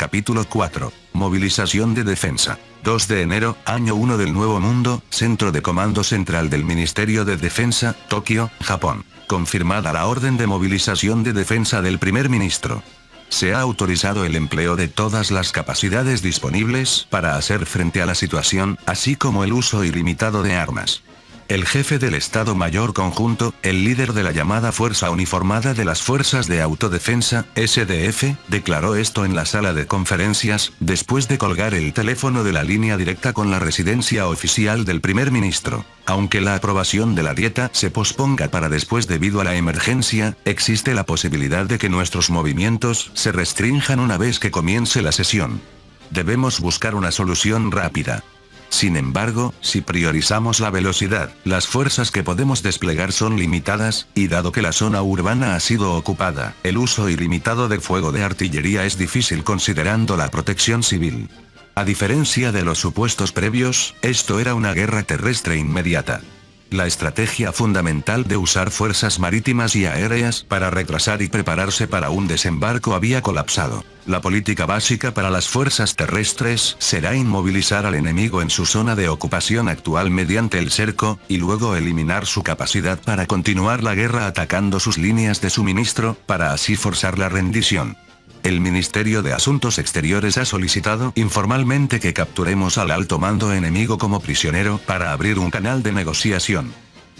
Capítulo 4. Movilización de defensa. 2 de enero, año 1 del Nuevo Mundo, Centro de Comando Central del Ministerio de Defensa, Tokio, Japón. Confirmada la orden de movilización de defensa del primer ministro. Se ha autorizado el empleo de todas las capacidades disponibles para hacer frente a la situación, así como el uso ilimitado de armas. El jefe del Estado Mayor Conjunto, el líder de la llamada Fuerza Uniformada de las Fuerzas de Autodefensa, SDF, declaró esto en la sala de conferencias, después de colgar el teléfono de la línea directa con la residencia oficial del primer ministro. Aunque la aprobación de la dieta se posponga para después debido a la emergencia, existe la posibilidad de que nuestros movimientos se restrinjan una vez que comience la sesión. Debemos buscar una solución rápida. Sin embargo, si priorizamos la velocidad, las fuerzas que podemos desplegar son limitadas, y dado que la zona urbana ha sido ocupada, el uso ilimitado de fuego de artillería es difícil considerando la protección civil. A diferencia de los supuestos previos, esto era una guerra terrestre inmediata. La estrategia fundamental de usar fuerzas marítimas y aéreas para retrasar y prepararse para un desembarco había colapsado. La política básica para las fuerzas terrestres será inmovilizar al enemigo en su zona de ocupación actual mediante el cerco, y luego eliminar su capacidad para continuar la guerra atacando sus líneas de suministro, para así forzar la rendición. El Ministerio de Asuntos Exteriores ha solicitado informalmente que capturemos al alto mando enemigo como prisionero para abrir un canal de negociación.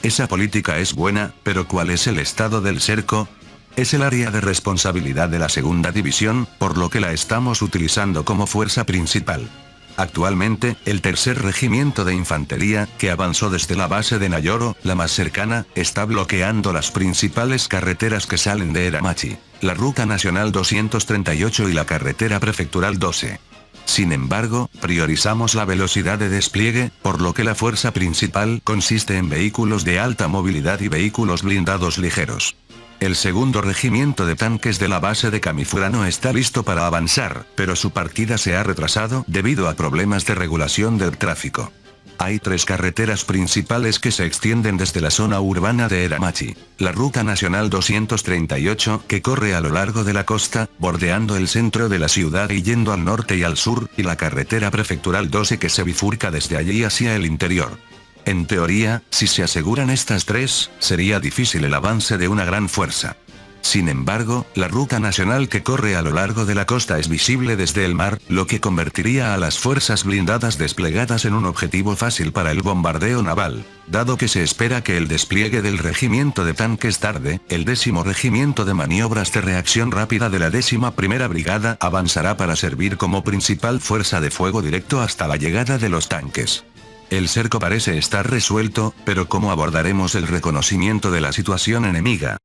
Esa política es buena, pero ¿cuál es el estado del cerco? Es el área de responsabilidad de la segunda división, por lo que la estamos utilizando como fuerza principal. Actualmente, el tercer regimiento de infantería, que avanzó desde la base de Nayoro, la más cercana, está bloqueando las principales carreteras que salen de Eramachi, la Ruta Nacional 238 y la carretera prefectural 12. Sin embargo, priorizamos la velocidad de despliegue, por lo que la fuerza principal consiste en vehículos de alta movilidad y vehículos blindados ligeros. El segundo regimiento de tanques de la base de Kamifurano está listo para avanzar, pero su partida se ha retrasado debido a problemas de regulación del tráfico. Hay 3 carreteras principales que se extienden desde la zona urbana de Eramachi. La Ruta Nacional 238, que corre a lo largo de la costa, bordeando el centro de la ciudad y yendo al norte y al sur, y la carretera prefectural 12 que se bifurca desde allí hacia el interior. En teoría, si se aseguran estas 3, sería difícil el avance de una gran fuerza. Sin embargo, la ruta nacional que corre a lo largo de la costa es visible desde el mar, lo que convertiría a las fuerzas blindadas desplegadas en un objetivo fácil para el bombardeo naval. Dado que se espera que el despliegue del regimiento de tanques tarde, el 10º regimiento de maniobras de reacción rápida de la 11ª brigada avanzará para servir como principal fuerza de fuego directo hasta la llegada de los tanques. El cerco parece estar resuelto, pero ¿cómo abordaremos el reconocimiento de la situación enemiga?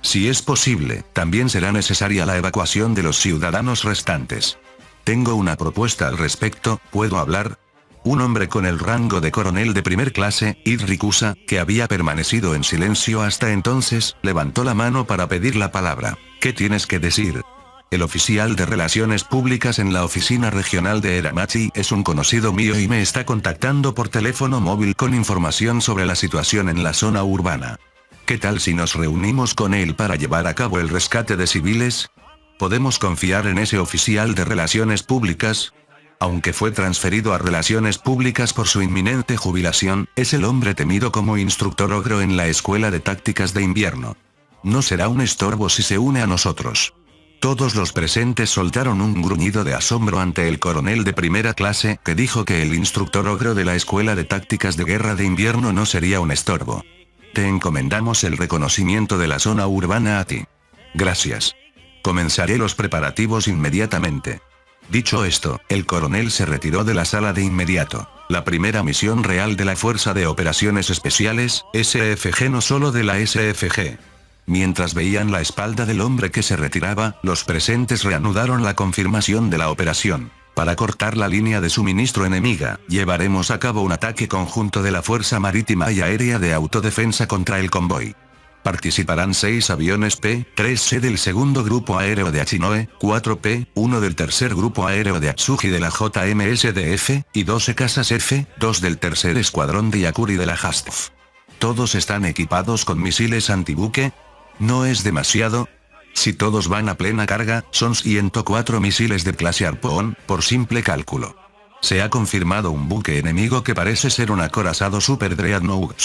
Si es posible, también será necesaria la evacuación de los ciudadanos restantes. Tengo una propuesta al respecto, ¿puedo hablar? Un hombre con el rango de coronel de primer clase, Id Rikusa, que había permanecido en silencio hasta entonces, levantó la mano para pedir la palabra. ¿Qué tienes que decir? El oficial de Relaciones Públicas en la oficina regional de Eramachi es un conocido mío y me está contactando por teléfono móvil con información sobre la situación en la zona urbana. ¿Qué tal si nos reunimos con él para llevar a cabo el rescate de civiles? ¿Podemos confiar en ese oficial de Relaciones Públicas? Aunque fue transferido a Relaciones Públicas por su inminente jubilación, es el hombre temido como instructor ogro en la Escuela de Tácticas de Invierno. No será un estorbo si se une a nosotros. Todos los presentes soltaron un gruñido de asombro ante el coronel de primera clase, que dijo que el instructor ogro de la Escuela de Tácticas de Guerra de Invierno no sería un estorbo. Te encomendamos el reconocimiento de la zona urbana a ti. Gracias. Comenzaré los preparativos inmediatamente. Dicho esto, el coronel se retiró de la sala de inmediato. La primera misión real de la Fuerza de Operaciones Especiales, SFG, no solo de la SFG. Mientras veían la espalda del hombre que se retiraba, los presentes reanudaron la confirmación de la operación. Para cortar la línea de suministro enemiga, llevaremos a cabo un ataque conjunto de la Fuerza Marítima y Aérea de Autodefensa contra el convoy. Participarán 6 aviones P-3C del segundo grupo aéreo de Achinoe, 4 P-1 del tercer grupo aéreo de Atsugi de la JMSDF, y 12 casas F-2 del tercer escuadrón de Yakuri de la JASTF. ¿Todos están equipados con misiles antibuque? ¿No es demasiado? Si todos van a plena carga, son 104 misiles de clase Harpoon, por simple cálculo. Se ha confirmado un buque enemigo que parece ser un acorazado Super Dreadnought.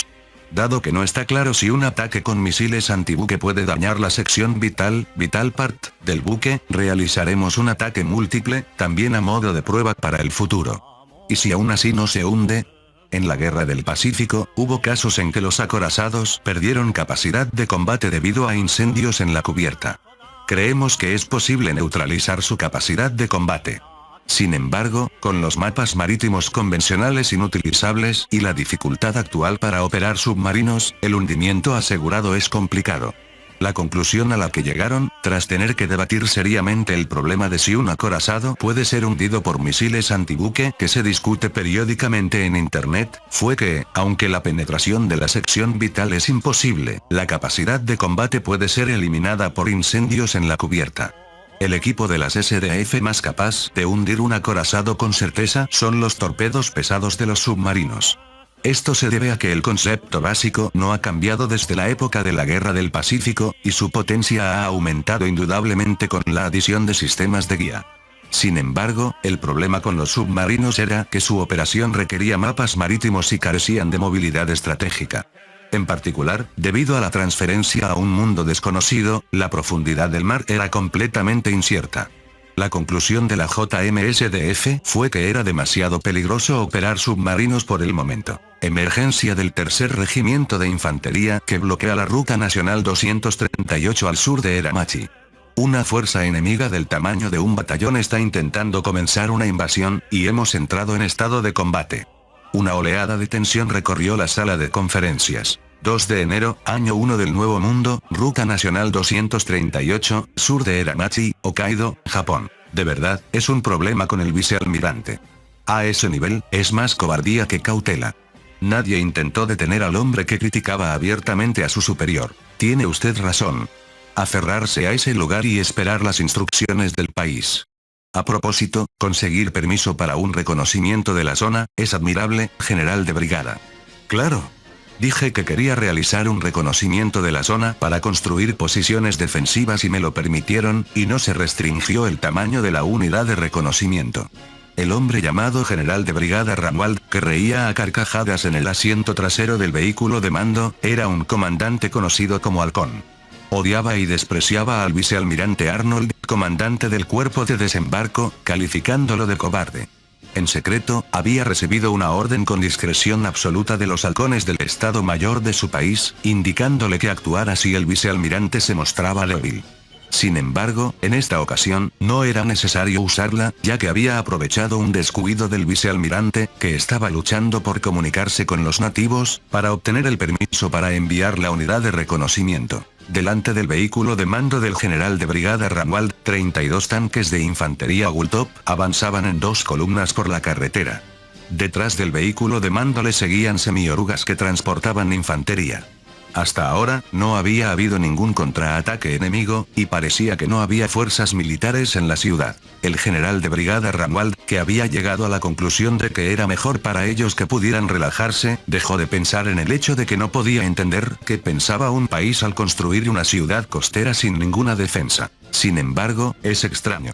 Dado que no está claro si un ataque con misiles antibuque puede dañar la sección vital part, del buque, realizaremos un ataque múltiple, también a modo de prueba para el futuro. ¿Y si aún así no se hunde? En la Guerra del Pacífico, hubo casos en que los acorazados perdieron capacidad de combate debido a incendios en la cubierta. Creemos que es posible neutralizar su capacidad de combate. Sin embargo, con los mapas marítimos convencionales inutilizables y la dificultad actual para operar submarinos, el hundimiento asegurado es complicado. La conclusión a la que llegaron, tras tener que debatir seriamente el problema de si un acorazado puede ser hundido por misiles antibuque que se discute periódicamente en internet, fue que, aunque la penetración de la sección vital es imposible, la capacidad de combate puede ser eliminada por incendios en la cubierta. El equipo de las SDF más capaz de hundir un acorazado con certeza son los torpedos pesados de los submarinos. Esto se debe a que el concepto básico no ha cambiado desde la época de la Guerra del Pacífico, y su potencia ha aumentado indudablemente con la adición de sistemas de guía. Sin embargo, el problema con los submarinos era que su operación requería mapas marítimos y carecían de movilidad estratégica. En particular, debido a la transferencia a un mundo desconocido, la profundidad del mar era completamente incierta. La conclusión de la JMSDF fue que era demasiado peligroso operar submarinos por el momento. Emergencia del Tercer Regimiento de Infantería que bloquea la Ruta Nacional 238 al sur de Eramachi. Una fuerza enemiga del tamaño de un batallón está intentando comenzar una invasión, y hemos entrado en estado de combate. Una oleada de tensión recorrió la sala de conferencias. 2 de enero, año 1 del Nuevo Mundo, Ruta Nacional 238, sur de Eramachi, Hokkaido, Japón. De verdad, es un problema con el vicealmirante. A ese nivel, es más cobardía que cautela. Nadie intentó detener al hombre que criticaba abiertamente a su superior. Tiene usted razón. Aferrarse a ese lugar y esperar las instrucciones del país. A propósito, conseguir permiso para un reconocimiento de la zona, es admirable, general de brigada. Claro. Dije que quería realizar un reconocimiento de la zona para construir posiciones defensivas y me lo permitieron, y no se restringió el tamaño de la unidad de reconocimiento. El hombre llamado general de brigada Ramwald, que reía a carcajadas en el asiento trasero del vehículo de mando, era un comandante conocido como Halcón. Odiaba y despreciaba al vicealmirante Arnold, comandante del cuerpo de desembarco, calificándolo de cobarde. En secreto, había recibido una orden con discreción absoluta de los halcones del Estado Mayor de su país, indicándole que actuara si el vicealmirante se mostraba débil. Sin embargo, en esta ocasión, no era necesario usarla, ya que había aprovechado un descuido del vicealmirante, que estaba luchando por comunicarse con los nativos, para obtener el permiso para enviar la unidad de reconocimiento. Delante del vehículo de mando del general de brigada Ramwald, 32 tanques de infantería Gulltop avanzaban en 2 columnas por la carretera. Detrás del vehículo de mando le seguían semiorugas que transportaban infantería. Hasta ahora, no había habido ningún contraataque enemigo, y parecía que no había fuerzas militares en la ciudad. El general de brigada Ramwald, que había llegado a la conclusión de que era mejor para ellos que pudieran relajarse, dejó de pensar en el hecho de que no podía entender qué pensaba un país al construir una ciudad costera sin ninguna defensa. Sin embargo, es extraño.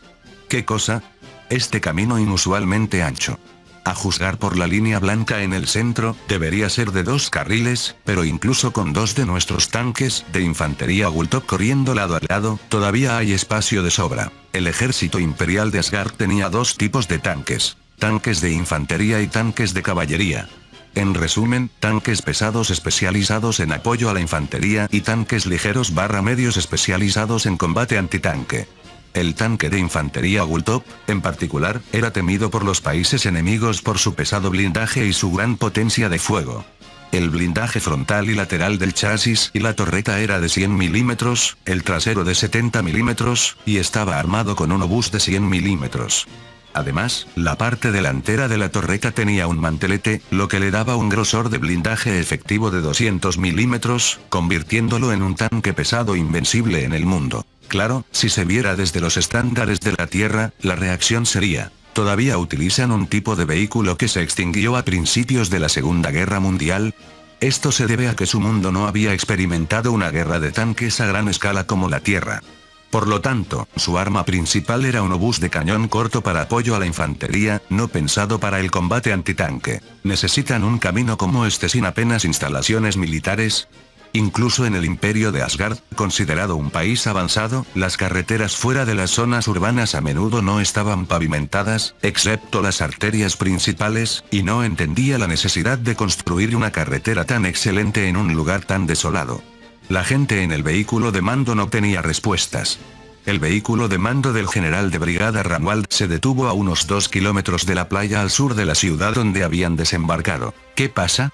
¿Qué cosa? Este camino inusualmente ancho. A juzgar por la línea blanca en el centro, debería ser de 2 carriles, pero incluso con 2 de nuestros tanques de infantería Gulltop corriendo lado a lado, todavía hay espacio de sobra. El ejército imperial de Asgard tenía 2 tipos de tanques: tanques de infantería y tanques de caballería. En resumen, tanques pesados especializados en apoyo a la infantería y tanques ligeros medios especializados en combate antitanque. El tanque de infantería Gulltop, en particular, era temido por los países enemigos por su pesado blindaje y su gran potencia de fuego. El blindaje frontal y lateral del chasis y la torreta era de 100 milímetros, el trasero de 70 milímetros, y estaba armado con un obús de 100 milímetros. Además, la parte delantera de la torreta tenía un mantelete, lo que le daba un grosor de blindaje efectivo de 200 milímetros, convirtiéndolo en un tanque pesado invencible en el mundo. Claro, si se viera desde los estándares de la Tierra, la reacción sería: ¿todavía utilizan un tipo de vehículo que se extinguió a principios de la Segunda Guerra Mundial? Esto se debe a que su mundo no había experimentado una guerra de tanques a gran escala como la Tierra. Por lo tanto, su arma principal era un obús de cañón corto para apoyo a la infantería, no pensado para el combate antitanque. ¿Necesitan un camino como este sin apenas instalaciones militares? Incluso en el imperio de Asgard, considerado un país avanzado, las carreteras fuera de las zonas urbanas a menudo no estaban pavimentadas, excepto las arterias principales, y no entendía la necesidad de construir una carretera tan excelente en un lugar tan desolado. La gente en el vehículo de mando no tenía respuestas. El vehículo de mando del general de brigada Ramwald se detuvo a unos 2 kilómetros de la playa al sur de la ciudad donde habían desembarcado. ¿Qué pasa?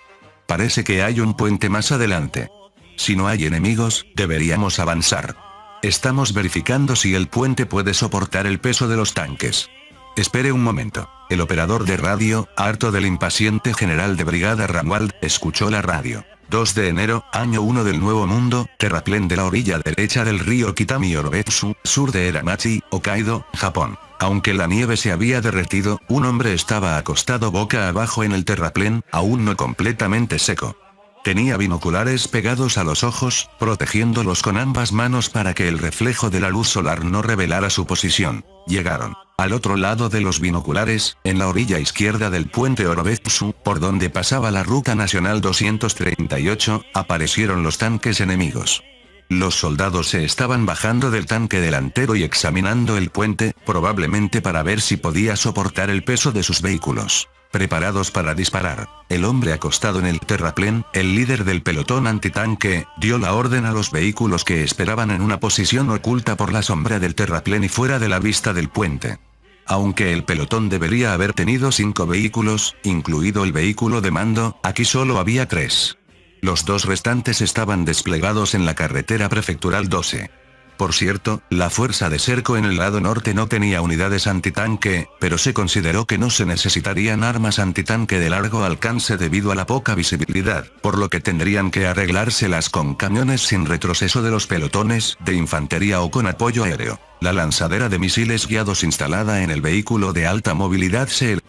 Parece que hay un puente más adelante. Si no hay enemigos, deberíamos avanzar. Estamos verificando si el puente puede soportar el peso de los tanques. Espere un momento. El operador de radio, harto del impaciente general de brigada Ramwald, escuchó la radio. 2 de enero, año 1 del Nuevo Mundo, terraplén de la orilla derecha del río Kitami Orobetsu, sur de Eramachi, Hokkaido, Japón. Aunque la nieve se había derretido, un hombre estaba acostado boca abajo en el terraplén, aún no completamente seco. Tenía binoculares pegados a los ojos, protegiéndolos con ambas manos para que el reflejo de la luz solar no revelara su posición. Llegaron. Al otro lado de los binoculares, en la orilla izquierda del puente Orobetsu, por donde pasaba la ruta nacional 238, aparecieron los tanques enemigos. Los soldados se estaban bajando del tanque delantero y examinando el puente, probablemente para ver si podía soportar el peso de sus vehículos. Preparados para disparar, el hombre acostado en el terraplén, el líder del pelotón antitanque, dio la orden a los vehículos que esperaban en una posición oculta por la sombra del terraplén y fuera de la vista del puente. Aunque el pelotón debería haber tenido 5 vehículos, incluido el vehículo de mando, aquí solo había 3. Los 2 restantes estaban desplegados en la carretera prefectural 12. Por cierto, la fuerza de cerco en el lado norte no tenía unidades antitanque, pero se consideró que no se necesitarían armas antitanque de largo alcance debido a la poca visibilidad, por lo que tendrían que arreglárselas con camiones sin retroceso de los pelotones de infantería o con apoyo aéreo. La lanzadera de misiles guiados instalada en el vehículo de alta movilidad se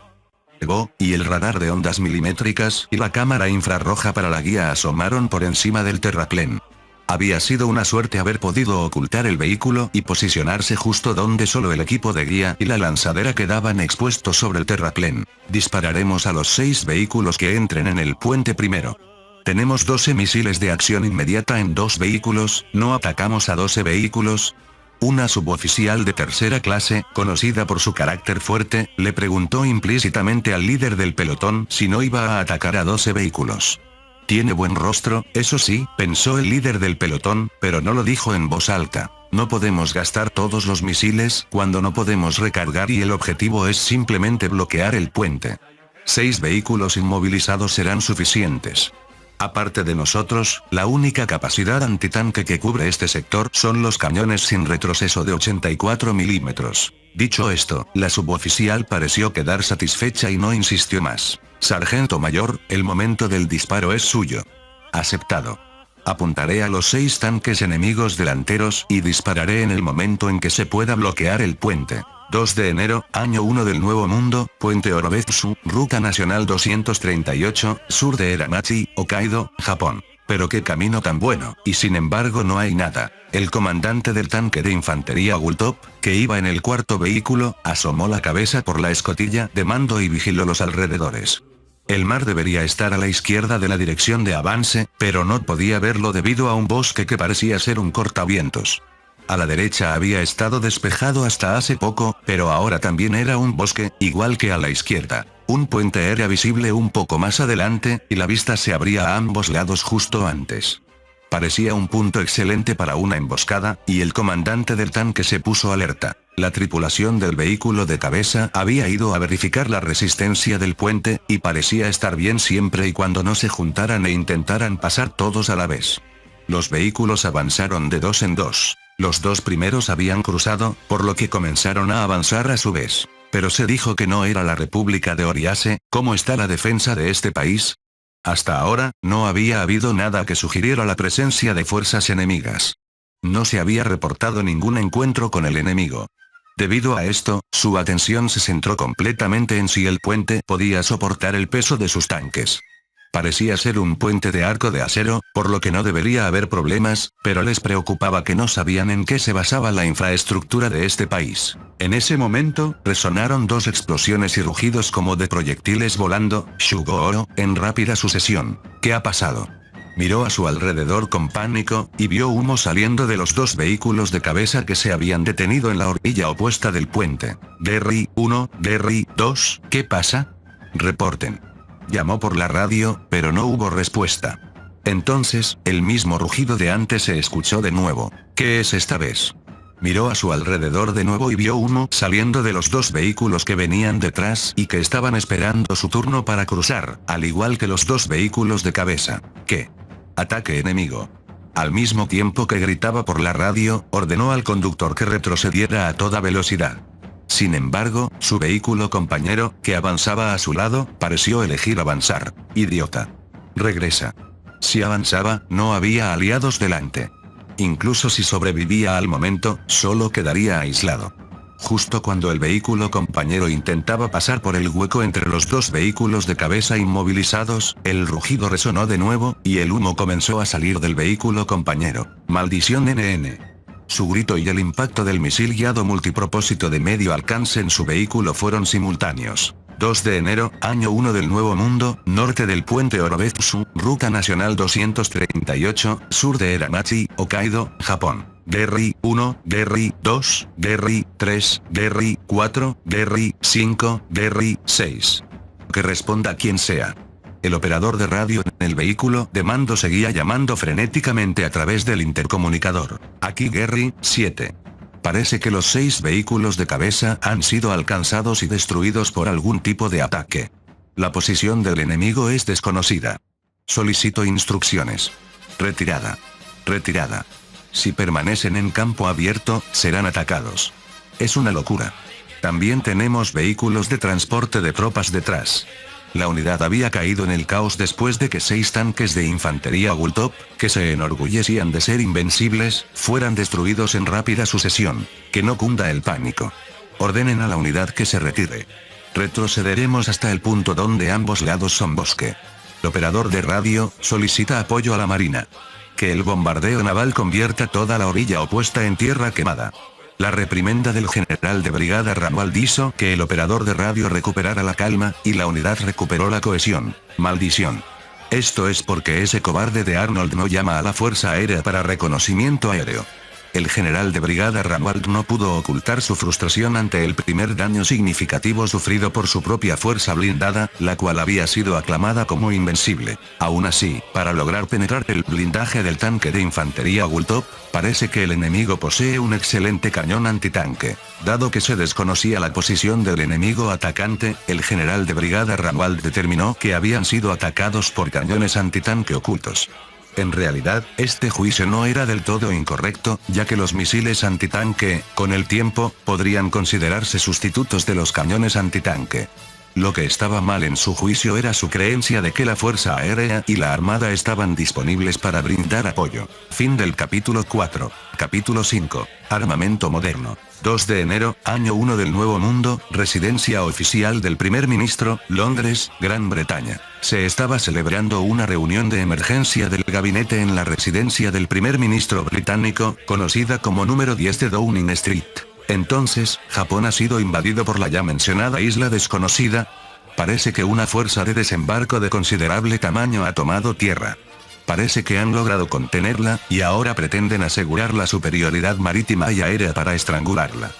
elevó, y el radar de ondas milimétricas y la cámara infrarroja para la guía asomaron por encima del terraplén. Había sido una suerte haber podido ocultar el vehículo y posicionarse justo donde solo el equipo de guía y la lanzadera quedaban expuestos sobre el terraplén. Dispararemos a los 6 vehículos que entren en el puente primero. Tenemos 12 misiles de acción inmediata en 2 vehículos, ¿no atacamos a 12 vehículos? Una suboficial de tercera clase, conocida por su carácter fuerte, le preguntó implícitamente al líder del pelotón si no iba a atacar a 12 vehículos. Tiene buen rostro, eso sí, pensó el líder del pelotón, pero no lo dijo en voz alta. No podemos gastar todos los misiles cuando no podemos recargar y el objetivo es simplemente bloquear el puente. 6 vehículos inmovilizados serán suficientes. Aparte de nosotros, la única capacidad antitanque que cubre este sector son los cañones sin retroceso de 84 milímetros. Dicho esto, la suboficial pareció quedar satisfecha y no insistió más. Sargento mayor, el momento del disparo es suyo. Aceptado. Apuntaré a los 6 tanques enemigos delanteros y dispararé en el momento en que se pueda bloquear el puente. 2 de enero, año 1 del Nuevo Mundo, Puente Orobetsu, Ruta Nacional 238, sur de Eramachi, Hokkaido, Japón. Pero qué camino tan bueno, y sin embargo no hay nada. El comandante del tanque de infantería Gultop, que iba en el 4.º vehículo, asomó la cabeza por la escotilla de mando y vigiló los alrededores. El mar debería estar a la izquierda de la dirección de avance, pero no podía verlo debido a un bosque que parecía ser un cortavientos. A la derecha había estado despejado hasta hace poco, pero ahora también era un bosque, igual que a la izquierda. Un puente era visible un poco más adelante, y la vista se abría a ambos lados justo antes. Parecía un punto excelente para una emboscada, y el comandante del tanque se puso alerta. La tripulación del vehículo de cabeza había ido a verificar la resistencia del puente, y parecía estar bien siempre y cuando no se juntaran e intentaran pasar todos a la vez. Los vehículos avanzaron de 2 en 2. Los 2 primeros habían cruzado, por lo que comenzaron a avanzar a su vez. Pero se dijo que no era la República de Oriase. ¿Cómo está la defensa de este país? Hasta ahora, no había habido nada que sugiriera la presencia de fuerzas enemigas. No se había reportado ningún encuentro con el enemigo. Debido a esto, su atención se centró completamente en si el puente podía soportar el peso de sus tanques. Parecía ser un puente de arco de acero, por lo que no debería haber problemas, pero les preocupaba que no sabían en qué se basaba la infraestructura de este país. En ese momento, resonaron dos explosiones y rugidos como de proyectiles volando. Shugo, en rápida sucesión. ¿Qué ha pasado? Miró a su alrededor con pánico, y vio humo saliendo de los dos vehículos de cabeza que se habían detenido en la orilla opuesta del puente. Derry 1, Derry 2, ¿qué pasa? Reporten. Llamó por la radio, pero no hubo respuesta. Entonces, el mismo rugido de antes se escuchó de nuevo. ¿Qué es esta vez? Miró a su alrededor de nuevo y vio humo saliendo de los dos vehículos que venían detrás y que estaban esperando su turno para cruzar, al igual que los dos vehículos de cabeza. ¿Qué? Ataque enemigo. Al mismo tiempo que gritaba por la radio, ordenó al conductor que retrocediera a toda velocidad. Sin embargo, su vehículo compañero, que avanzaba a su lado, pareció elegir avanzar. Idiota. Regresa. Si avanzaba, no había aliados delante. Incluso si sobrevivía al momento, solo quedaría aislado. Justo cuando el vehículo compañero intentaba pasar por el hueco entre los dos vehículos de cabeza inmovilizados, el rugido resonó de nuevo, y el humo comenzó a salir del vehículo compañero. Maldición NN. Su grito y el impacto del misil guiado multipropósito de medio alcance en su vehículo fueron simultáneos. 2 de enero, año 1 del Nuevo Mundo, norte del puente Orobetsu, ruta nacional 238, sur de Eramachi, Hokkaido, Japón. Derry 1, Derry 2, Derry 3, Derry 4, Derry 5, Derry 6. Que responda quien sea. El operador de radio en el vehículo de mando seguía llamando frenéticamente a través del intercomunicador. Aquí Derry 7. Parece que los 6 vehículos de cabeza han sido alcanzados y destruidos por algún tipo de ataque. La posición del enemigo es desconocida. Solicito instrucciones. Retirada. Retirada. Si permanecen en campo abierto, serán atacados. Es una locura. También tenemos vehículos de transporte de tropas detrás. La unidad había caído en el caos después de que 6 tanques de infantería Gulltop, que se enorgullecían de ser invencibles, fueran destruidos en rápida sucesión. Que no cunda el pánico. Ordenen a la unidad que se retire. Retrocederemos hasta el punto donde ambos lados son bosque. El operador de radio solicita apoyo a la marina. Que el bombardeo naval convierta toda la orilla opuesta en tierra quemada. La reprimenda del general de brigada Ramuald hizo que el operador de radio recuperara la calma, y la unidad recuperó la cohesión. Maldición. Esto es porque ese cobarde de Arnold no llama a la Fuerza Aérea para reconocimiento aéreo. El general de brigada Ramuald no pudo ocultar su frustración ante el primer daño significativo sufrido por su propia fuerza blindada, la cual había sido aclamada como invencible. Aún así, para lograr penetrar el blindaje del tanque de infantería Gulltop, parece que el enemigo posee un excelente cañón antitanque. Dado que se desconocía la posición del enemigo atacante, el general de brigada Ramuald determinó que habían sido atacados por cañones antitanque ocultos. En realidad, este juicio no era del todo incorrecto, ya que los misiles antitanque, con el tiempo, podrían considerarse sustitutos de los cañones antitanque. Lo que estaba mal en su juicio era su creencia de que la Fuerza Aérea y la Armada estaban disponibles para brindar apoyo. Fin del capítulo 4. Capítulo 5. Armamento moderno. 2 de enero, año 1 del Nuevo Mundo, residencia oficial del primer ministro, Londres, Gran Bretaña. Se estaba celebrando una reunión de emergencia del gabinete en la residencia del primer ministro británico, conocida como número 10 de Downing Street. Entonces, Japón ha sido invadido por la ya mencionada isla desconocida. Parece que una fuerza de desembarco de considerable tamaño ha tomado tierra. Parece que han logrado contenerla, y ahora pretenden asegurar la superioridad marítima y aérea para estrangularla.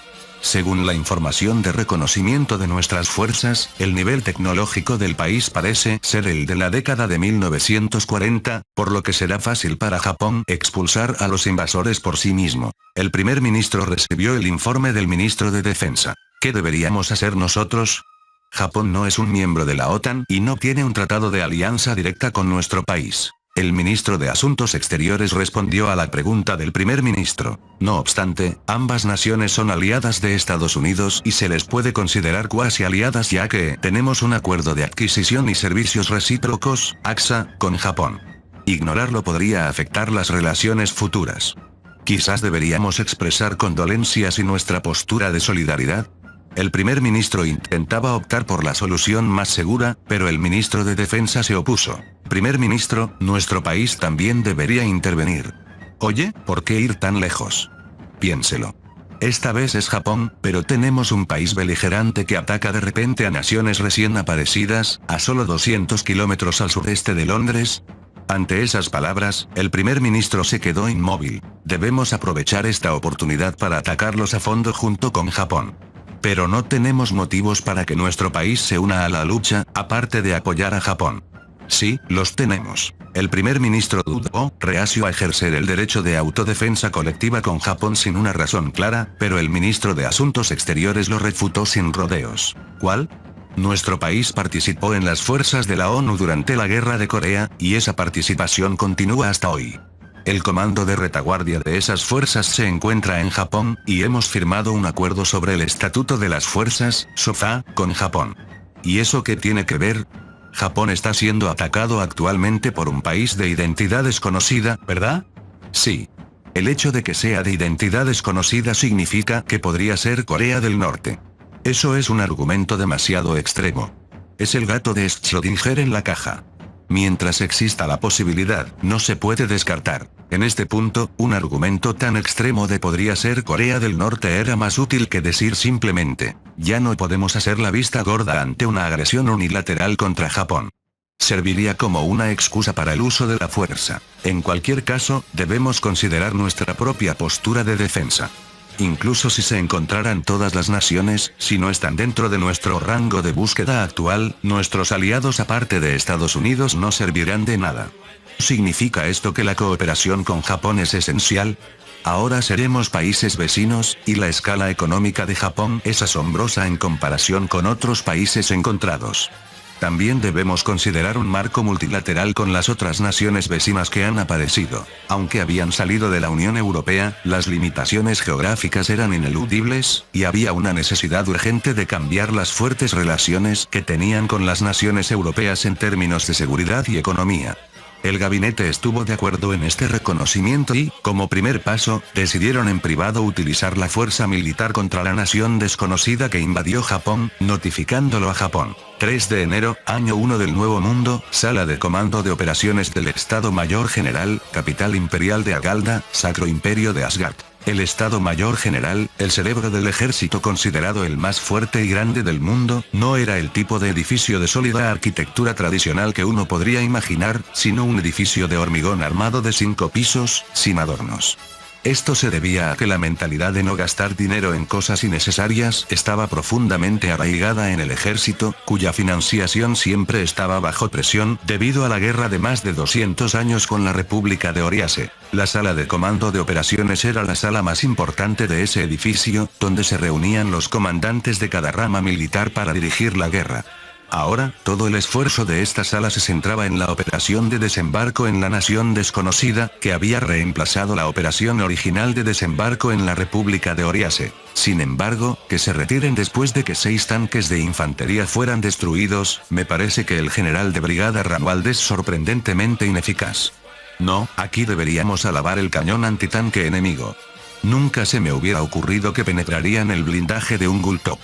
Según la información de reconocimiento de nuestras fuerzas, el nivel tecnológico del país parece ser el de la década de 1940, por lo que será fácil para Japón expulsar a los invasores por sí mismo. El primer ministro recibió el informe del ministro de Defensa. ¿Qué deberíamos hacer nosotros? Japón no es un miembro de la OTAN y no tiene un tratado de alianza directa con nuestro país. El ministro de Asuntos Exteriores respondió a la pregunta del primer ministro. No obstante, ambas naciones son aliadas de Estados Unidos y se les puede considerar cuasi aliadas ya que tenemos un acuerdo de adquisición y servicios recíprocos, AXA, con Japón. Ignorarlo podría afectar las relaciones futuras. Quizás deberíamos expresar condolencias y nuestra postura de solidaridad. El primer ministro intentaba optar por la solución más segura, pero el ministro de Defensa se opuso. Primer ministro, nuestro país también debería intervenir. Oye, ¿por qué ir tan lejos? Piénselo. Esta vez es Japón, pero tenemos un país beligerante que ataca de repente a naciones recién aparecidas, a solo 200 kilómetros al sureste de Londres. Ante esas palabras, el primer ministro se quedó inmóvil. Debemos aprovechar esta oportunidad para atacarlos a fondo junto con Japón. Pero no tenemos motivos para que nuestro país se una a la lucha, aparte de apoyar a Japón. Sí, los tenemos. El primer ministro dudó, reacio a ejercer el derecho de autodefensa colectiva con Japón sin una razón clara, pero el ministro de Asuntos Exteriores lo refutó sin rodeos. ¿Cuál? Nuestro país participó en las fuerzas de la ONU durante la Guerra de Corea, y esa participación continúa hasta hoy. El comando de retaguardia de esas fuerzas se encuentra en Japón, y hemos firmado un acuerdo sobre el estatuto de las fuerzas, SOFA, con Japón. ¿Y eso qué tiene que ver? Japón está siendo atacado actualmente por un país de identidad desconocida, ¿verdad? Sí. El hecho de que sea de identidad desconocida significa que podría ser Corea del Norte. Eso es un argumento demasiado extremo. Es el gato de Schrödinger en la caja. Mientras exista la posibilidad, no se puede descartar. En este punto, un argumento tan extremo de podría ser Corea del Norte era más útil que decir simplemente, ya no podemos hacer la vista gorda ante una agresión unilateral contra Japón. Serviría como una excusa para el uso de la fuerza. En cualquier caso, debemos considerar nuestra propia postura de defensa. Incluso si se encontraran todas las naciones, si no están dentro de nuestro rango de búsqueda actual, nuestros aliados aparte de Estados Unidos no servirán de nada. ¿Significa esto que la cooperación con Japón es esencial? Ahora seremos países vecinos, y la escala económica de Japón es asombrosa en comparación con otros países encontrados. También debemos considerar un marco multilateral con las otras naciones vecinas que han aparecido. Aunque habían salido de la Unión Europea, las limitaciones geográficas eran ineludibles, y había una necesidad urgente de cambiar las fuertes relaciones que tenían con las naciones europeas en términos de seguridad y economía. El gabinete estuvo de acuerdo en este reconocimiento y, como primer paso, decidieron en privado utilizar la fuerza militar contra la nación desconocida que invadió Japón, notificándolo a Japón. 3 de enero, año 1 del Nuevo Mundo, Sala de Comando de Operaciones del Estado Mayor General, Capital Imperial de Agalda, Sacro Imperio de Asgard. El Estado Mayor General, el cerebro del ejército considerado el más fuerte y grande del mundo, no era el tipo de edificio de sólida arquitectura tradicional que uno podría imaginar, sino un edificio de hormigón armado de 5 pisos, sin adornos. Esto se debía a que la mentalidad de no gastar dinero en cosas innecesarias estaba profundamente arraigada en el ejército, cuya financiación siempre estaba bajo presión debido a la guerra de más de 200 años con la República de Oriase. La sala de comando de operaciones era la sala más importante de ese edificio, donde se reunían los comandantes de cada rama militar para dirigir la guerra. Ahora, todo el esfuerzo de esta sala se centraba en la operación de desembarco en la nación desconocida, que había reemplazado la operación original de desembarco en la República de Oriase. Sin embargo, que se retiren después de que 6 tanques de infantería fueran destruidos, me parece que el general de brigada Ranwald es sorprendentemente ineficaz. No, aquí deberíamos alabar el cañón antitanque enemigo. Nunca se me hubiera ocurrido que penetrarían el blindaje de un Gulltop.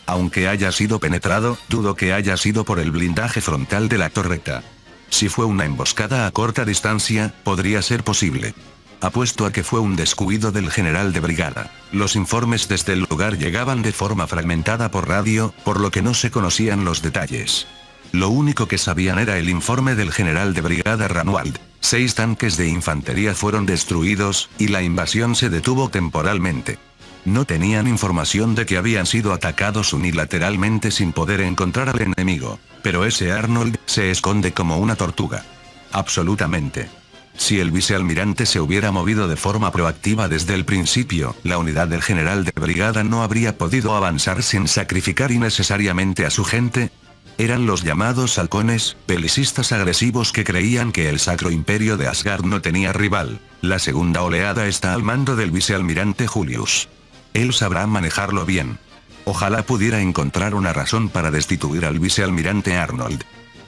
Aunque haya sido penetrado, dudo que haya sido por el blindaje frontal de la torreta. Si fue una emboscada a corta distancia, podría ser posible. Apuesto a que fue un descuido del general de brigada. Los informes desde el lugar llegaban de forma fragmentada por radio, por lo que no se conocían los detalles. Lo único que sabían era el informe del general de brigada Ranwald. 6 tanques de infantería fueron destruidos, y la invasión se detuvo temporalmente. No tenían información de que habían sido atacados unilateralmente sin poder encontrar al enemigo, pero ese Arnold se esconde como una tortuga. Absolutamente. Si el vicealmirante se hubiera movido de forma proactiva desde el principio, la unidad del general de brigada no habría podido avanzar sin sacrificar innecesariamente a su gente. Eran los llamados halcones, belicistas agresivos que creían que el Sacro Imperio de Asgard no tenía rival. La segunda oleada está al mando del vicealmirante Julius. Él sabrá manejarlo bien. Ojalá pudiera encontrar una razón para destituir al vicealmirante Arnold.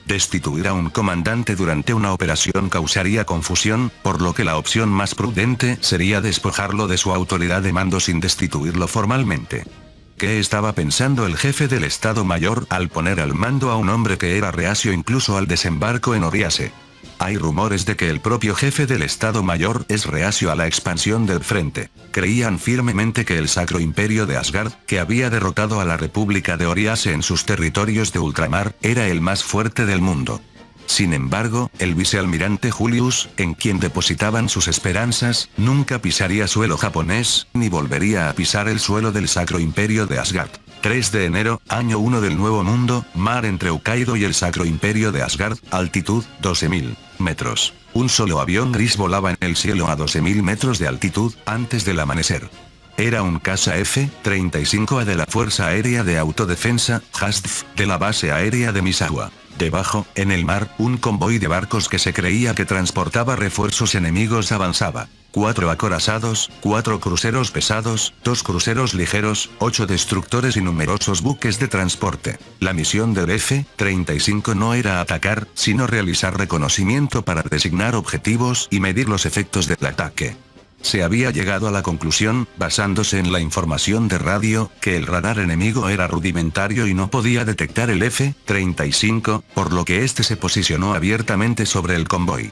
Destituir a un comandante durante una operación causaría confusión, por lo que la opción más prudente sería despojarlo de su autoridad de mando sin destituirlo formalmente. ¿Qué estaba pensando el jefe del Estado Mayor al poner al mando a un hombre que era reacio incluso al desembarco en Oriase? Hay rumores de que el propio jefe del Estado Mayor es reacio a la expansión del frente. Creían firmemente que el Sacro Imperio de Asgard, que había derrotado a la República de Oriase en sus territorios de ultramar, era el más fuerte del mundo. Sin embargo, el vicealmirante Julius, en quien depositaban sus esperanzas, nunca pisaría suelo japonés, ni volvería a pisar el suelo del Sacro Imperio de Asgard. 3 de enero, año 1 del Nuevo Mundo, mar entre Hokkaido y el Sacro Imperio de Asgard, altitud, 12.000 metros. Un solo avión gris volaba en el cielo a 12.000 metros de altitud, antes del amanecer. Era un caza F-35A de la Fuerza Aérea de Autodefensa, JASDF, de la base aérea de Misawa. Debajo, en el mar, un convoy de barcos que se creía que transportaba refuerzos enemigos avanzaba. 4 acorazados, 4 cruceros pesados, 2 cruceros ligeros, 8 destructores y numerosos buques de transporte. La misión del F-35 no era atacar, sino realizar reconocimiento para designar objetivos y medir los efectos del ataque. Se había llegado a la conclusión, basándose en la información de radio, que el radar enemigo era rudimentario y no podía detectar el F-35, por lo que este se posicionó abiertamente sobre el convoy.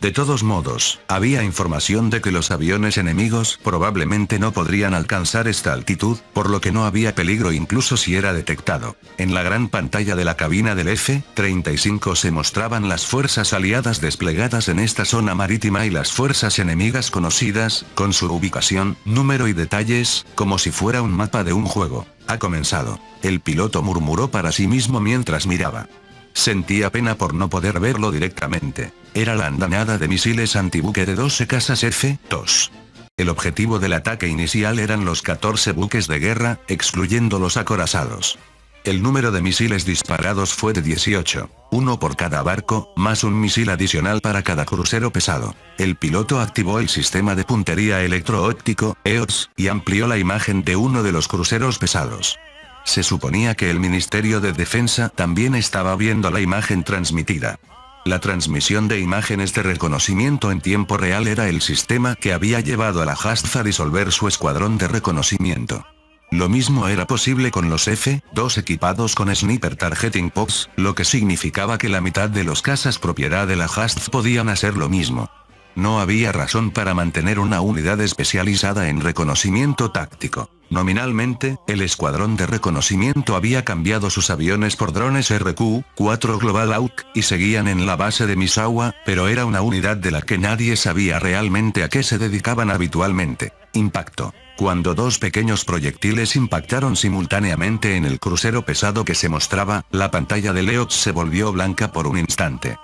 De todos modos, había información de que los aviones enemigos probablemente no podrían alcanzar esta altitud, por lo que no había peligro incluso si era detectado. En la gran pantalla de la cabina del F-35 se mostraban las fuerzas aliadas desplegadas en esta zona marítima y las fuerzas enemigas conocidas, con su ubicación, número y detalles, como si fuera un mapa de un juego. Ha comenzado. El piloto murmuró para sí mismo mientras miraba. Sentía pena por no poder verlo directamente. Era la andanada de misiles antibuque de 12 cazas F-2. El objetivo del ataque inicial eran los 14 buques de guerra, excluyendo los acorazados. El número de misiles disparados fue de 18, uno por cada barco, más un misil adicional para cada crucero pesado. El piloto activó el sistema de puntería electro-óptico, EOS, y amplió la imagen de uno de los cruceros pesados. Se suponía que el Ministerio de Defensa también estaba viendo la imagen transmitida. La transmisión de imágenes de reconocimiento en tiempo real era el sistema que había llevado a la JASDF a disolver su escuadrón de reconocimiento. Lo mismo era posible con los F-2 equipados con Sniper Targeting Pods, lo que significaba que la mitad de los cazas propiedad de la JASDF podían hacer lo mismo. No había razón para mantener una unidad especializada en reconocimiento táctico. Nominalmente, el escuadrón de reconocimiento había cambiado sus aviones por drones RQ-4 Global Hawk, y seguían en la base de Misawa, pero era una unidad de la que nadie sabía realmente a qué se dedicaban habitualmente. Impacto. Cuando 2 pequeños proyectiles impactaron simultáneamente en el crucero pesado que se mostraba, la pantalla de Leox se volvió blanca por un instante.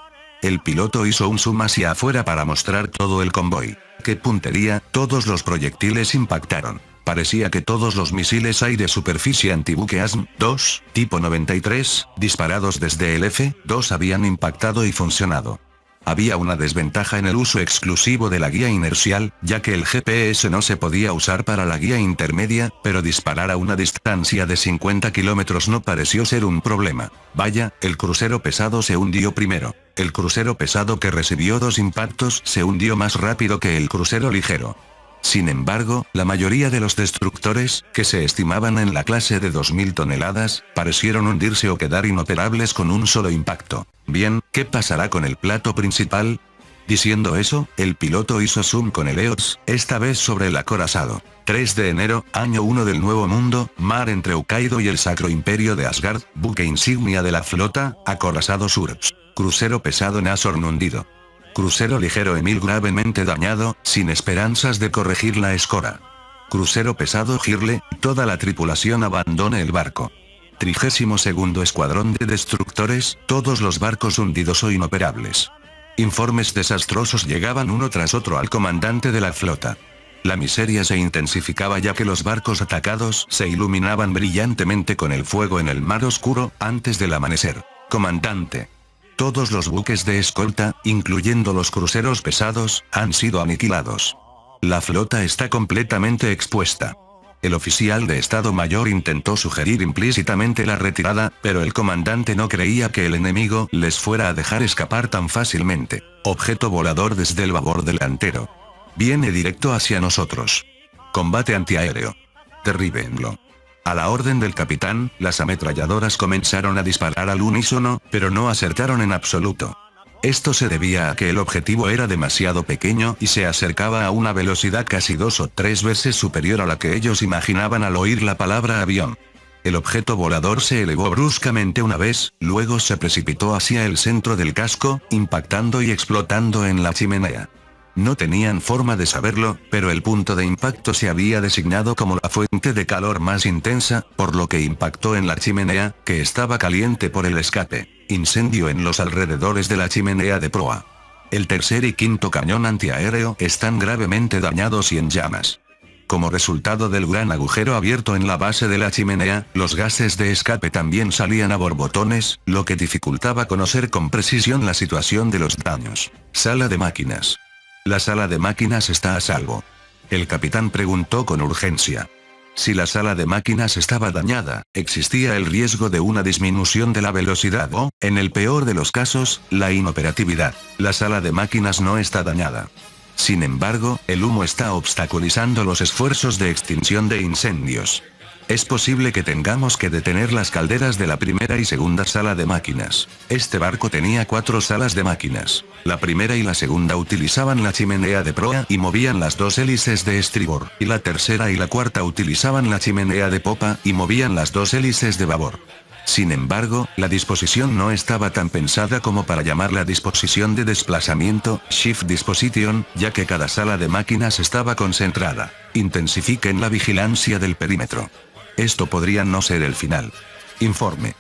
El piloto hizo un zoom hacia afuera para mostrar todo el convoy. ¡Qué puntería! Todos los proyectiles impactaron. Parecía que todos los misiles aire-superficie antibuque ASM-2, tipo 93, disparados desde el F-2 habían impactado y funcionado. Había una desventaja en el uso exclusivo de la guía inercial, ya que el GPS no se podía usar para la guía intermedia, pero disparar a una distancia de 50 kilómetros no pareció ser un problema. Vaya, el crucero pesado se hundió primero. El crucero pesado que recibió 2 impactos se hundió más rápido que el crucero ligero. Sin embargo, la mayoría de los destructores, que se estimaban en la clase de 2.000 toneladas, parecieron hundirse o quedar inoperables con un solo impacto. Bien, ¿qué pasará con el plato principal? Diciendo eso, el piloto hizo zoom con el EOS, esta vez sobre el acorazado. 3 de enero, año 1 del Nuevo Mundo, mar entre Hokkaido y el Sacro Imperio de Asgard, buque insignia de la flota, acorazado Surge. Crucero pesado Nashorn hundido. Crucero ligero Emil gravemente dañado, sin esperanzas de corregir la escora. Crucero pesado Girle, toda la tripulación abandone el barco. 32º Escuadrón de Destructores, todos los barcos hundidos o inoperables. Informes desastrosos llegaban uno tras otro al comandante de la flota. La miseria se intensificaba ya que los barcos atacados se iluminaban brillantemente con el fuego en el mar oscuro, antes del amanecer. Comandante. Todos los buques de escolta, incluyendo los cruceros pesados, han sido aniquilados. La flota está completamente expuesta. El oficial de Estado Mayor intentó sugerir implícitamente la retirada, pero el comandante no creía que el enemigo les fuera a dejar escapar tan fácilmente. Objeto volador desde el babor delantero. Viene directo hacia nosotros. Combate antiaéreo. Derríbenlo. A la orden del capitán, las ametralladoras comenzaron a disparar al unísono, pero no acertaron en absoluto. Esto se debía a que el objetivo era demasiado pequeño y se acercaba a una velocidad casi 2 o 3 veces superior a la que ellos imaginaban al oír la palabra avión. El objeto volador se elevó bruscamente una vez, luego se precipitó hacia el centro del casco, impactando y explotando en la chimenea. No tenían forma de saberlo, pero el punto de impacto se había designado como la fuente de calor más intensa, por lo que impactó en la chimenea, que estaba caliente por el escape. Incendio en los alrededores de la chimenea de proa. El tercer y quinto cañón antiaéreo están gravemente dañados y en llamas. Como resultado del gran agujero abierto en la base de la chimenea, los gases de escape también salían a borbotones, lo que dificultaba conocer con precisión la situación de los daños. Sala de máquinas. La sala de máquinas está a salvo. El capitán preguntó con urgencia. Si la sala de máquinas estaba dañada, existía el riesgo de una disminución de la velocidad o, en el peor de los casos, la inoperatividad. La sala de máquinas no está dañada. Sin embargo, el humo está obstaculizando los esfuerzos de extinción de incendios. Es posible que tengamos que detener las calderas de la primera y segunda sala de máquinas. Este barco tenía 4 salas de máquinas. La primera y la segunda utilizaban la chimenea de proa y movían las 2 hélices de estribor, y la tercera y la cuarta utilizaban la chimenea de popa y movían las 2 hélices de babor. Sin embargo, la disposición no estaba tan pensada como para llamarla disposición de desplazamiento, shift disposition, ya que cada sala de máquinas estaba concentrada. Intensifiquen la vigilancia del perímetro. Esto podría no ser el final. Informe.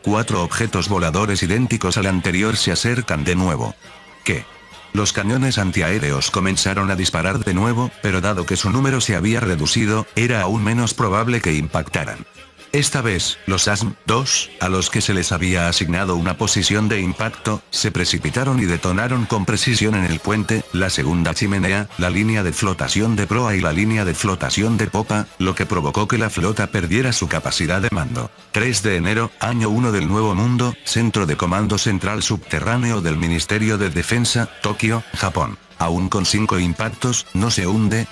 4 objetos voladores idénticos al anterior se acercan de nuevo. ¿Qué? Los cañones antiaéreos comenzaron a disparar de nuevo, pero dado que su número se había reducido, era aún menos probable que impactaran. Esta vez, los ASM-2, a los que se les había asignado una posición de impacto, se precipitaron y detonaron con precisión en el puente, la segunda chimenea, la línea de flotación de proa y la línea de flotación de popa, lo que provocó que la flota perdiera su capacidad de mando. 3 de enero, año 1 del Nuevo Mundo, Centro de Comando Central Subterráneo del Ministerio de Defensa, Tokio, Japón. Aún con 5 impactos, no se hunde.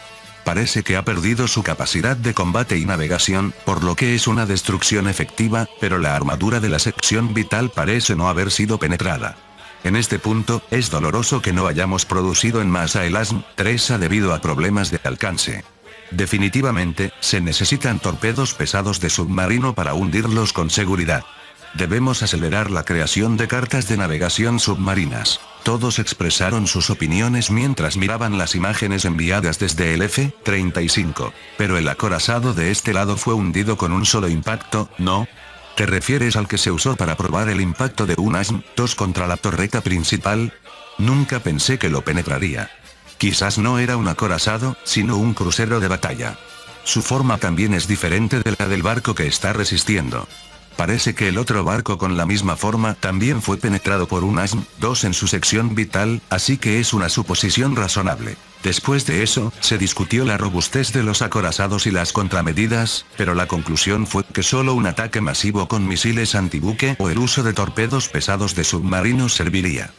Parece que ha perdido su capacidad de combate y navegación, por lo que es una destrucción efectiva, pero la armadura de la sección vital parece no haber sido penetrada. En este punto, es doloroso que no hayamos producido en masa el ASM-3A debido a problemas de alcance. Definitivamente, se necesitan torpedos pesados de submarino para hundirlos con seguridad. Debemos acelerar la creación de cartas de navegación submarinas. Todos expresaron sus opiniones mientras miraban las imágenes enviadas desde el F-35. Pero el acorazado de este lado fue hundido con un solo impacto, ¿no? ¿Te refieres al que se usó para probar el impacto de un ASM-2 contra la torreta principal? Nunca pensé que lo penetraría. Quizás no era un acorazado, sino un crucero de batalla. Su forma también es diferente de la del barco que está resistiendo. Parece que el otro barco con la misma forma también fue penetrado por un ASM-2 en su sección vital, así que es una suposición razonable. Después de eso, se discutió la robustez de los acorazados y las contramedidas, pero la conclusión fue que solo un ataque masivo con misiles antibuque o el uso de torpedos pesados de submarinos serviría.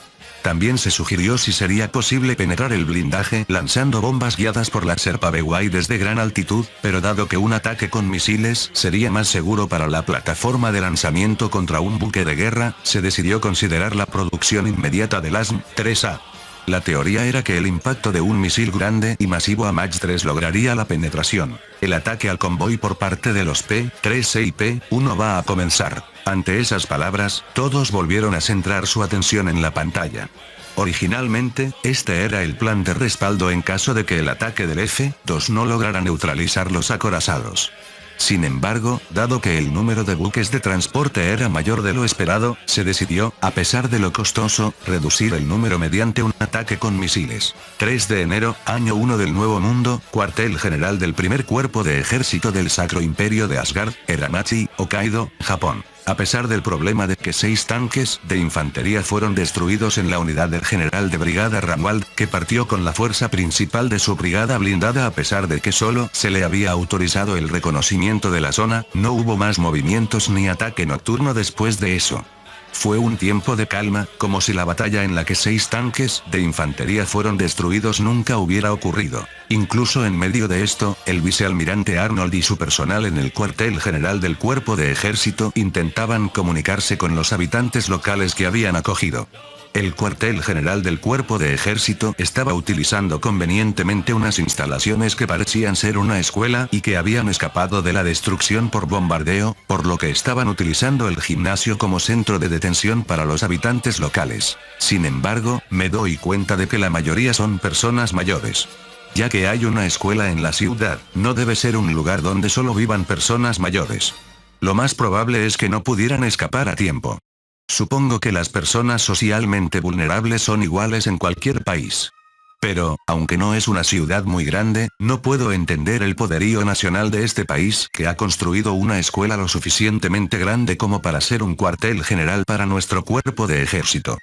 También se sugirió si sería posible penetrar el blindaje lanzando bombas guiadas por láser Paveway desde gran altitud, pero dado que un ataque con misiles sería más seguro para la plataforma de lanzamiento contra un buque de guerra, se decidió considerar la producción inmediata del ASM-3A. La teoría era que el impacto de un misil grande y masivo a Mach 3 lograría la penetración. El ataque al convoy por parte de los P-3C y P-1 va a comenzar. Ante esas palabras, todos volvieron a centrar su atención en la pantalla. Originalmente, este era el plan de respaldo en caso de que el ataque del F-2 no lograra neutralizar los acorazados. Sin embargo, dado que el número de buques de transporte era mayor de lo esperado, se decidió, a pesar de lo costoso, reducir el número mediante un ataque con misiles. 3 de enero, año 1 del Nuevo Mundo, cuartel general del primer cuerpo de ejército del Sacro Imperio de Asgard, Eramachi, Hokkaido, Japón. A pesar del problema de que 6 tanques de infantería fueron destruidos en la unidad del general de brigada Ramwald, que partió con la fuerza principal de su brigada blindada a pesar de que solo se le había autorizado el reconocimiento de la zona, no hubo más movimientos ni ataque nocturno después de eso. Fue un tiempo de calma, como si la batalla en la que 6 tanques de infantería fueron destruidos nunca hubiera ocurrido. Incluso en medio de esto, el vicealmirante Arnold y su personal en el cuartel general del Cuerpo de Ejército intentaban comunicarse con los habitantes locales que habían acogido. El cuartel general del Cuerpo de Ejército estaba utilizando convenientemente unas instalaciones que parecían ser una escuela y que habían escapado de la destrucción por bombardeo, por lo que estaban utilizando el gimnasio como centro de detención para los habitantes locales. Sin embargo, me doy cuenta de que la mayoría son personas mayores. Ya que hay una escuela en la ciudad, no debe ser un lugar donde solo vivan personas mayores. Lo más probable es que no pudieran escapar a tiempo. Supongo que las personas socialmente vulnerables son iguales en cualquier país. Pero, aunque no es una ciudad muy grande, no puedo entender el poderío nacional de este país que ha construido una escuela lo suficientemente grande como para ser un cuartel general para nuestro cuerpo de ejército.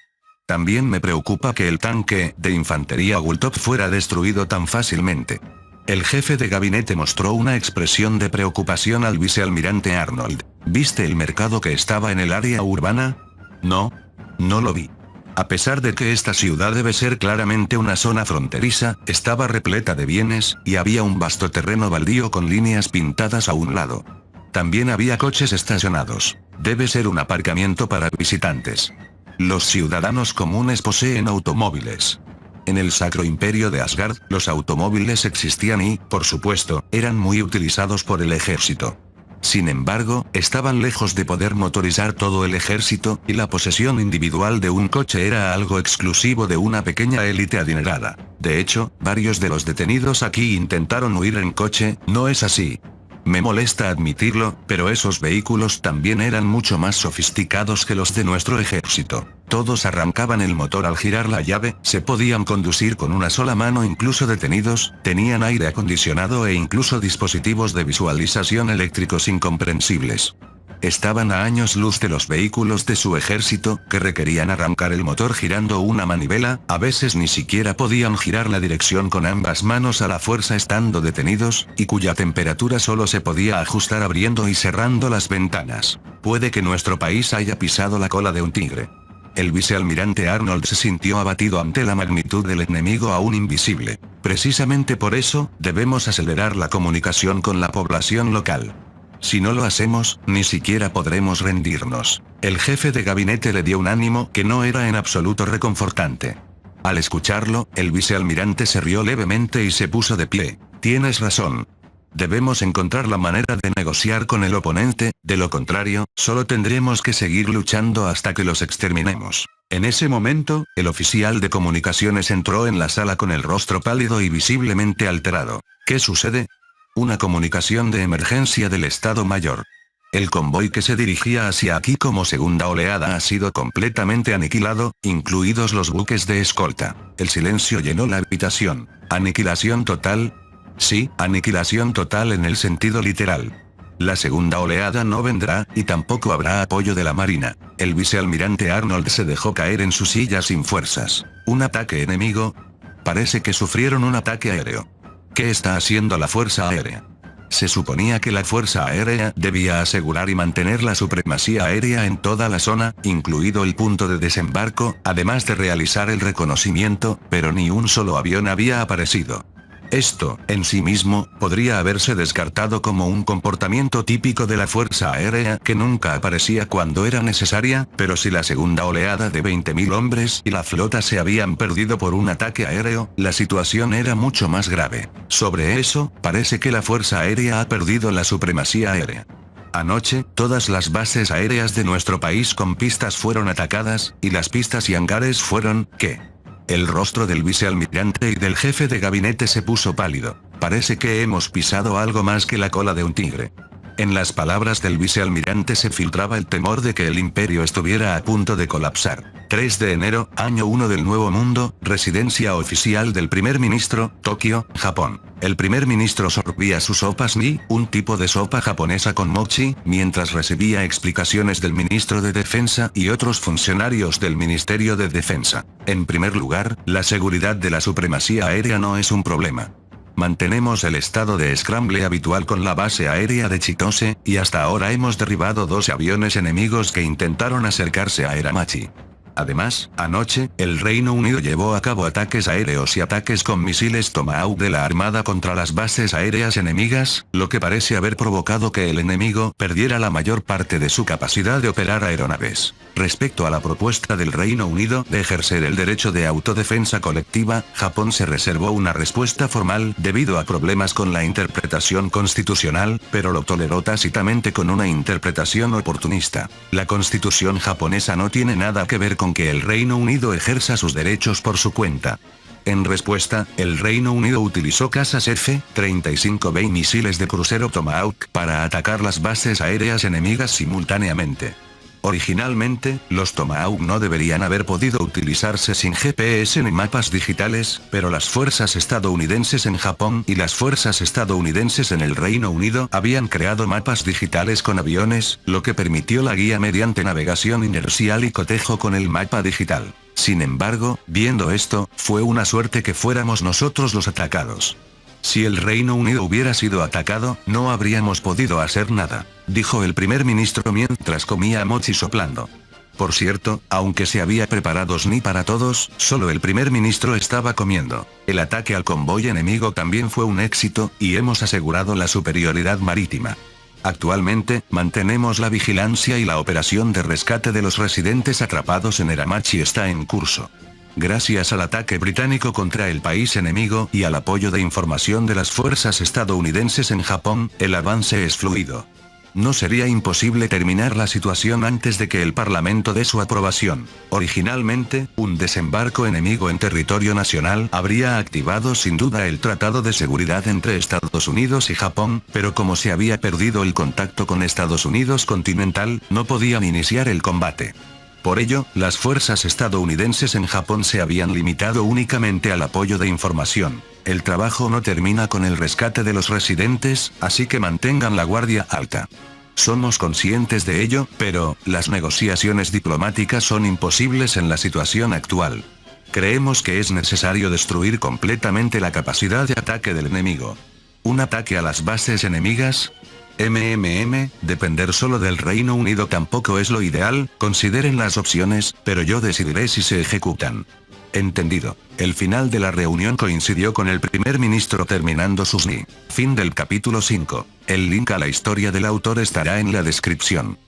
También me preocupa que el tanque de infantería Gultop fuera destruido tan fácilmente. El jefe de gabinete mostró una expresión de preocupación al vicealmirante Arnold. ¿Viste el mercado que estaba en el área urbana? No. No lo vi. A pesar de que esta ciudad debe ser claramente una zona fronteriza, estaba repleta de bienes, y había un vasto terreno baldío con líneas pintadas a un lado. También había coches estacionados. Debe ser un aparcamiento para visitantes. Los ciudadanos comunes poseen automóviles. En el Sacro Imperio de Asgard, los automóviles existían y, por supuesto, eran muy utilizados por el ejército. Sin embargo, estaban lejos de poder motorizar todo el ejército, y la posesión individual de un coche era algo exclusivo de una pequeña élite adinerada. De hecho, varios de los detenidos aquí intentaron huir en coche, ¿no es así? Me molesta admitirlo, pero esos vehículos también eran mucho más sofisticados que los de nuestro ejército. Todos arrancaban el motor al girar la llave, se podían conducir con una sola mano incluso detenidos, tenían aire acondicionado e incluso dispositivos de visualización eléctricos incomprensibles. Estaban a años luz de los vehículos de su ejército, que requerían arrancar el motor girando una manivela, a veces ni siquiera podían girar la dirección con ambas manos a la fuerza estando detenidos, y cuya temperatura solo se podía ajustar abriendo y cerrando las ventanas. Puede que nuestro país haya pisado la cola de un tigre. El vicealmirante Arnold se sintió abatido ante la magnitud del enemigo aún invisible. Precisamente por eso, debemos acelerar la comunicación con la población local. Si no lo hacemos, ni siquiera podremos rendirnos. El jefe de gabinete le dio un ánimo que no era en absoluto reconfortante. Al escucharlo, el vicealmirante se rió levemente y se puso de pie. Tienes razón. Debemos encontrar la manera de negociar con el oponente, de lo contrario, solo tendremos que seguir luchando hasta que los exterminemos. En ese momento, el oficial de comunicaciones entró en la sala con el rostro pálido y visiblemente alterado. ¿Qué sucede? Una comunicación de emergencia del Estado Mayor. El convoy que se dirigía hacia aquí como segunda oleada ha sido completamente aniquilado, incluidos los buques de escolta. El silencio llenó la habitación. ¿Aniquilación total? Sí, aniquilación total en el sentido literal. La segunda oleada no vendrá, y tampoco habrá apoyo de la Marina. El vicealmirante Arnold se dejó caer en su silla sin fuerzas. ¿Un ataque enemigo? Parece que sufrieron un ataque aéreo. ¿Qué está haciendo la Fuerza Aérea? Se suponía que la Fuerza Aérea debía asegurar y mantener la supremacía aérea en toda la zona, incluido el punto de desembarco, además de realizar el reconocimiento, pero ni un solo avión había aparecido. Esto, en sí mismo, podría haberse descartado como un comportamiento típico de la Fuerza Aérea que nunca aparecía cuando era necesaria, pero si la segunda oleada de 20.000 hombres y la flota se habían perdido por un ataque aéreo, la situación era mucho más grave. Sobre eso, parece que la Fuerza Aérea ha perdido la supremacía aérea. Anoche, todas las bases aéreas de nuestro país con pistas fueron atacadas, y las pistas y hangares fueron, ¿qué? El rostro del vicealmirante y del jefe de gabinete se puso pálido. Parece que hemos pisado algo más que la cola de un tigre. En las palabras del vicealmirante se filtraba el temor de que el imperio estuviera a punto de colapsar. 3 de enero, año 1 del Nuevo Mundo, residencia oficial del primer ministro, Tokio, Japón. El primer ministro sorbía su sopa mi, un tipo de sopa japonesa con mochi, mientras recibía explicaciones del ministro de Defensa y otros funcionarios del Ministerio de Defensa. En primer lugar, la seguridad de la supremacía aérea no es un problema. Mantenemos el estado de scramble habitual con la base aérea de Chitose, y hasta ahora hemos derribado 2 aviones enemigos que intentaron acercarse a Eramachi. Además, anoche, el Reino Unido llevó a cabo ataques aéreos y ataques con misiles Tomahawk de la Armada contra las bases aéreas enemigas, lo que parece haber provocado que el enemigo perdiera la mayor parte de su capacidad de operar aeronaves. Respecto a la propuesta del Reino Unido de ejercer el derecho de autodefensa colectiva, Japón se reservó una respuesta formal debido a problemas con la interpretación constitucional, pero lo toleró tácitamente con una interpretación oportunista. La constitución japonesa no tiene nada que ver con que el Reino Unido ejerza sus derechos por su cuenta. En respuesta, el Reino Unido utilizó cazas F-35B y misiles de crucero Tomahawk para atacar las bases aéreas enemigas simultáneamente. Originalmente, los Tomahawk no deberían haber podido utilizarse sin GPS ni mapas digitales, pero las fuerzas estadounidenses en Japón y las fuerzas estadounidenses en el Reino Unido habían creado mapas digitales con aviones, lo que permitió la guía mediante navegación inercial y cotejo con el mapa digital. Sin embargo, viendo esto, fue una suerte que fuéramos nosotros los atacados. Si el Reino Unido hubiera sido atacado, no habríamos podido hacer nada, dijo el primer ministro mientras comía mochi soplando. Por cierto, aunque se había preparado SNI para todos, solo el primer ministro estaba comiendo. El ataque al convoy enemigo también fue un éxito, y hemos asegurado la superioridad marítima. Actualmente, mantenemos la vigilancia y la operación de rescate de los residentes atrapados en Eramachi está en curso. Gracias al ataque británico contra el país enemigo y al apoyo de información de las fuerzas estadounidenses en Japón, el avance es fluido. No sería imposible terminar la situación antes de que el Parlamento dé su aprobación. Originalmente, un desembarco enemigo en territorio nacional habría activado sin duda el Tratado de Seguridad entre Estados Unidos y Japón, pero como se había perdido el contacto con Estados Unidos continental, no podían iniciar el combate. Por ello, las fuerzas estadounidenses en Japón se habían limitado únicamente al apoyo de información. El trabajo no termina con el rescate de los residentes, así que mantengan la guardia alta. Somos conscientes de ello, pero, las negociaciones diplomáticas son imposibles en la situación actual. Creemos que es necesario destruir completamente la capacidad de ataque del enemigo. ¿Un ataque a las bases enemigas? Depender solo del Reino Unido tampoco es lo ideal, consideren las opciones, pero yo decidiré si se ejecutan. Entendido. El final de la reunión coincidió con el primer ministro terminando su SNI. Fin del capítulo 5. El link a la historia del autor estará en la descripción.